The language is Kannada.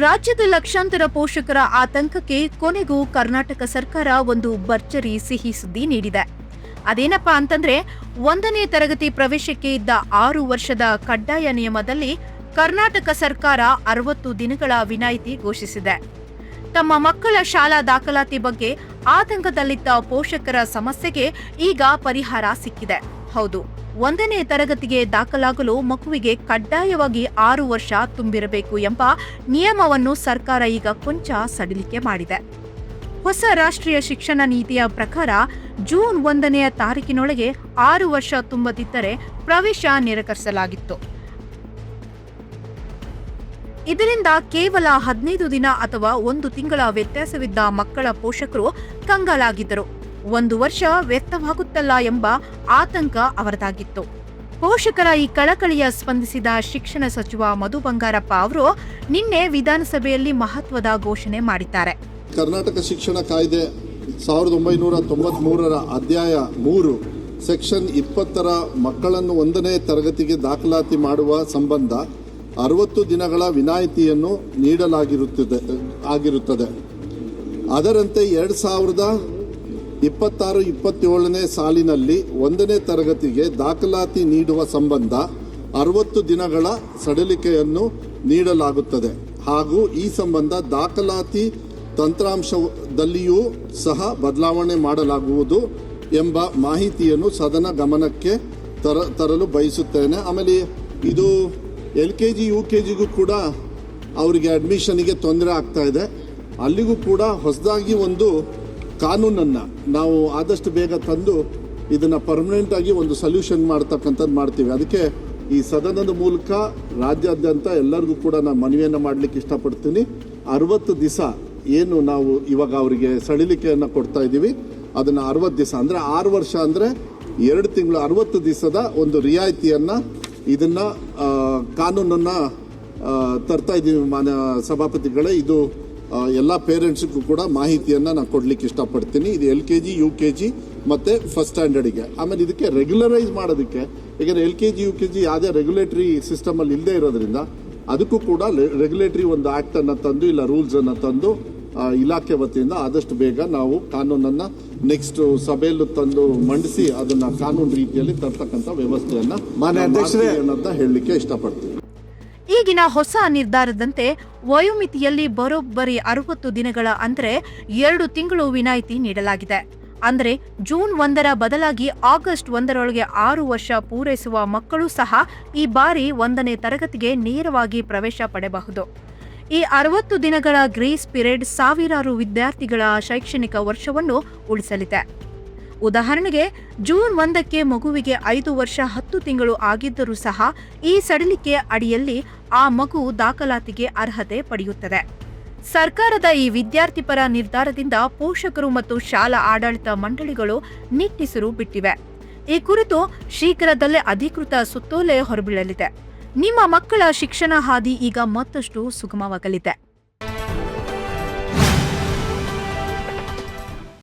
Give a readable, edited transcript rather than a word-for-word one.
ರಾಜ್ಯದ ಲಕ್ಷಾಂತರ ಪೋಷಕರ ಆತಂಕಕ್ಕೆ ಕೊನೆಗೂ ಕರ್ನಾಟಕ ಸರ್ಕಾರ ಒಂದು ಭರ್ಜರಿ ಸಿಹಿ ಸುದ್ದಿ ನೀಡಿದೆ. ಅದೇನಪ್ಪಾ ಅಂತಂದ್ರೆ, 1ನೇ ತರಗತಿ ಪ್ರವೇಶಕ್ಕೆ ಇದ್ದ 6 ವರ್ಷದ ಕಡ್ಡಾಯ ನಿಯಮದಲ್ಲಿ ಕರ್ನಾಟಕ ಸರ್ಕಾರ 60 ದಿನಗಳ ವಿನಾಯಿತಿ ಘೋಷಿಸಿದೆ. ತಮ್ಮ ಮಕ್ಕಳ ಶಾಲಾ ದಾಖಲಾತಿ ಬಗ್ಗೆ ಆತಂಕದಲ್ಲಿದ್ದ ಪೋಷಕರ ಸಮಸ್ಯೆಗೆ ಈಗ ಪರಿಹಾರ ಸಿಕ್ಕಿದೆ. ಹೌದು, 1ನೇ ತರಗತಿಗೆ ದಾಖಲಾಗಲು ಮಗುವಿಗೆ ಕಡ್ಡಾಯವಾಗಿ 6 ವರ್ಷ ತುಂಬಿರಬೇಕು ಎಂಬ ನಿಯಮವನ್ನು ಸರ್ಕಾರ ಈಗ ಕೊಂಚ ಸಡಿಲಿಕೆ ಮಾಡಿದೆ. ಹೊಸ ರಾಷ್ಟ್ರೀಯ ಶಿಕ್ಷಣ ನೀತಿಯ ಪ್ರಕಾರ ಜೂನ್ 1ನೇ ತಾರೀಕಿನೊಳಗೆ 6 ವರ್ಷ ತುಂಬದಿದ್ದರೆ ಪ್ರವೇಶ ನಿರಾಕರಿಸಲಾಗಿತ್ತು. ಇದರಿಂದ ಕೇವಲ 15 ದಿನ ಅಥವಾ 1 ತಿಂಗಳ ವ್ಯತ್ಯಾಸವಿದ್ದ ಮಕ್ಕಳ ಪೋಷಕರು ಕಂಗಾಲಾಗಿದ್ದರು. 1 ವರ್ಷ ವ್ಯರ್ಥವಾಗುತ್ತಲ್ಲ ಎಂಬ ಆತಂಕ ಅವರದಾಗಿತ್ತು. ಪೋಷಕರ ಈ ಕಳಕಳಿಯ ಸ್ಪಂದಿಸಿದ ಶಿಕ್ಷಣ ಸಚಿವ ಮಧು ಬಂಗಾರಪ್ಪ ಅವರು ನಿನ್ನೆ ವಿಧಾನಸಭೆಯಲ್ಲಿ ಮಹತ್ವದ ಘೋಷಣೆ ಮಾಡಿದ್ದಾರೆ. ಕರ್ನಾಟಕ ಶಿಕ್ಷಣ ಕಾಯ್ದೆ 1993ರ ಅಧ್ಯಾಯ 3 ಸೆಕ್ಷನ್ 20ರ ಮಕ್ಕಳನ್ನು 1ನೇ ತರಗತಿಗೆ ದಾಖಲಾತಿ ಮಾಡುವ ಸಂಬಂಧ 60 ದಿನಗಳ ವಿನಾಯಿತಿಯನ್ನು ನೀಡಲಾಗಿರುತ್ತದೆ. ಅದರಂತೆ 2026-27ನೇ ಸಾಲಿನಲ್ಲಿ 1ನೇ ತರಗತಿಗೆ ದಾಖಲಾತಿ ನೀಡುವ ಸಂಬಂಧ 60 ದಿನಗಳ ಸಡಿಲಿಕೆಯನ್ನು ನೀಡಲಾಗುತ್ತದೆ ಹಾಗೂ ಈ ಸಂಬಂಧ ದಾಖಲಾತಿ ತಂತ್ರಾಂಶದಲ್ಲಿಯೂ ಸಹ ಬದಲಾವಣೆ ಮಾಡಲಾಗುವುದು ಎಂಬ ಮಾಹಿತಿಯನ್ನು ಸದನ ಗಮನಕ್ಕೆ ತರಲು ಬಯಸುತ್ತೇನೆ. ಆಮೇಲೆ ಇದು LKG UKGಗೂ ಕೂಡ ಅವರಿಗೆ ಅಡ್ಮಿಷನ್ಗೆ ತೊಂದರೆ ಆಗ್ತಾ ಇದೆ. ಅಲ್ಲಿಗೂ ಕೂಡ ಹೊಸದಾಗಿ ಒಂದು ಕಾನೂನನ್ನು ನಾವು ಆದಷ್ಟು ಬೇಗ ತಂದು ಇದನ್ನು ಪರ್ಮನೆಂಟ್ ಆಗಿ ಒಂದು ಸೊಲ್ಯೂಷನ್ ಮಾಡ್ತಕ್ಕಂಥದ್ದು ಮಾಡ್ತೀವಿ. ಅದಕ್ಕೆ ಈ ಸದನದ ಮೂಲಕ ರಾಜ್ಯಾದ್ಯಂತ ಎಲ್ಲರಿಗೂ ಕೂಡ ನಾನು ಮನವಿಯನ್ನು ಮಾಡಲಿಕ್ಕೆ ಇಷ್ಟಪಡ್ತೀನಿ. 60 ದಿವಸ ಏನು ನಾವು ಇವಾಗ ಅವರಿಗೆ ಸಡಿಲಿಕೆಯನ್ನು ಕೊಡ್ತಾ ಇದ್ದೀವಿ, ಅದನ್ನು 60 ದಿವಸ ಅಂದರೆ 6 ವರ್ಷ ಅಂದರೆ 2 ತಿಂಗಳು 60 ದಿವಸದ ಒಂದು ರಿಯಾಯಿತಿಯನ್ನು ಇದನ್ನು ಕಾನೂನನ್ನು ತರ್ತಾ ಇದ್ದೀವಿ. ಮಾನ್ಯ ಸಭಾಪತಿಗಳೇ, ಇದು ಎಲ್ಲ ಪೇರೆಂಟ್ಸ್ಗೂ ಕೂಡ ಮಾಹಿತಿಯನ್ನು ನಾನು ಕೊಡಲಿಕ್ಕೆ ಇಷ್ಟಪಡ್ತೀನಿ. ಇದು LKG UKG ಮತ್ತು ಫಸ್ಟ್ ಸ್ಟ್ಯಾಂಡರ್ಡಿಗೆ. ಆಮೇಲೆ ಇದಕ್ಕೆ ರೆಗ್ಯುಲರೈಸ್ ಮಾಡೋದಕ್ಕೆ, ಯಾಕೆಂದರೆ LKG UKG ಯಾವುದೇ ರೆಗ್ಯುಲೇಟರಿ ಸಿಸ್ಟಮಲ್ಲಿ ಇಲ್ಲದೆ ಇರೋದ್ರಿಂದ ಅದಕ್ಕೂ ಕೂಡ ರೆಗ್ಯುಲೇಟರಿ ಒಂದು ಆ್ಯಕ್ಟನ್ನು ತಂದು ಇಲ್ಲ ರೂಲ್ಸನ್ನು ತಂದು ಇಲಾಖೆ ವತಿಯಿಂದ ಆದಷ್ಟು ಬೇಗ ನಾವು ಕಾನೂನನ್ನು ನೆಕ್ಸ್ಟ್ ಸಭೆಯಲ್ಲೂ ತಂದು ಮಂಡಿಸಿ ಅದನ್ನು ಕಾನೂನು ರೀತಿಯಲ್ಲಿ ತರ್ತಕ್ಕಂಥ ವ್ಯವಸ್ಥೆಯನ್ನು ಮಾನ್ಯ ಅಧ್ಯಕ್ಷರೇ ಅಂತ ಹೇಳಲಿಕ್ಕೆ ಇಷ್ಟಪಡ್ತೀನಿ. ಈಗಿನ ಹೊಸ ನಿರ್ಧಾರದಂತೆ ವಯೋಮಿತಿಯಲ್ಲಿ ಬರೋಬ್ಬರಿ 60 ದಿನಗಳ ಅಂದರೆ 2 ತಿಂಗಳು ವಿನಾಯಿತಿ ನೀಡಲಾಗಿದೆ. ಅಂದರೆ ಜೂನ್ 1ರ ಬದಲಾಗಿ ಆಗಸ್ಟ್ 1ರೊಳಗೆ 6 ವರ್ಷ ಪೂರೈಸುವ ಮಕ್ಕಳು ಸಹ ಈ ಬಾರಿ 1ನೇ ತರಗತಿಗೆ ನೇರವಾಗಿ ಪ್ರವೇಶ ಪಡೆಯಬಹುದು. ಈ 60 ದಿನಗಳ ಗ್ರೇಸ್ ಪೀರಿಯಡ್ ಸಾವಿರಾರು ವಿದ್ಯಾರ್ಥಿಗಳ ಶೈಕ್ಷಣಿಕ ವರ್ಷವನ್ನು ಉಳಿಸಲಿದೆ. ಉದಾಹರಣೆಗೆ, ಜೂನ್ 1ಕ್ಕೆ ಮಗುವಿಗೆ 5 ವರ್ಷ 10 ತಿಂಗಳು ಆಗಿದ್ದರೂ ಸಹ ಈ ಸಡಿಲಿಕೆ ಅಡಿಯಲ್ಲಿ ಆ ಮಗು ದಾಖಲಾತಿಗೆ ಅರ್ಹತೆ ಪಡೆಯುತ್ತದೆ. ಸರ್ಕಾರದ ಈ ವಿದ್ಯಾರ್ಥಿಪರ ನಿರ್ಧಾರದಿಂದ ಪೋಷಕರು ಮತ್ತು ಶಾಲಾ ಆಡಳಿತ ಮಂಡಳಿಗಳು ನಿಟ್ಟುಸಿರು ಬಿಟ್ಟಿವೆ. ಈ ಕುರಿತು ಶೀಘ್ರದಲ್ಲೇ ಅಧಿಕೃತ ಸುತ್ತೋಲೆ ಹೊರಬೀಳಲಿದೆ. ನಿಮ್ಮ ಮಕ್ಕಳ ಶಿಕ್ಷಣ ಹಾದಿ ಈಗ ಮತ್ತಷ್ಟು ಸುಗಮವಾಗಲಿದೆ.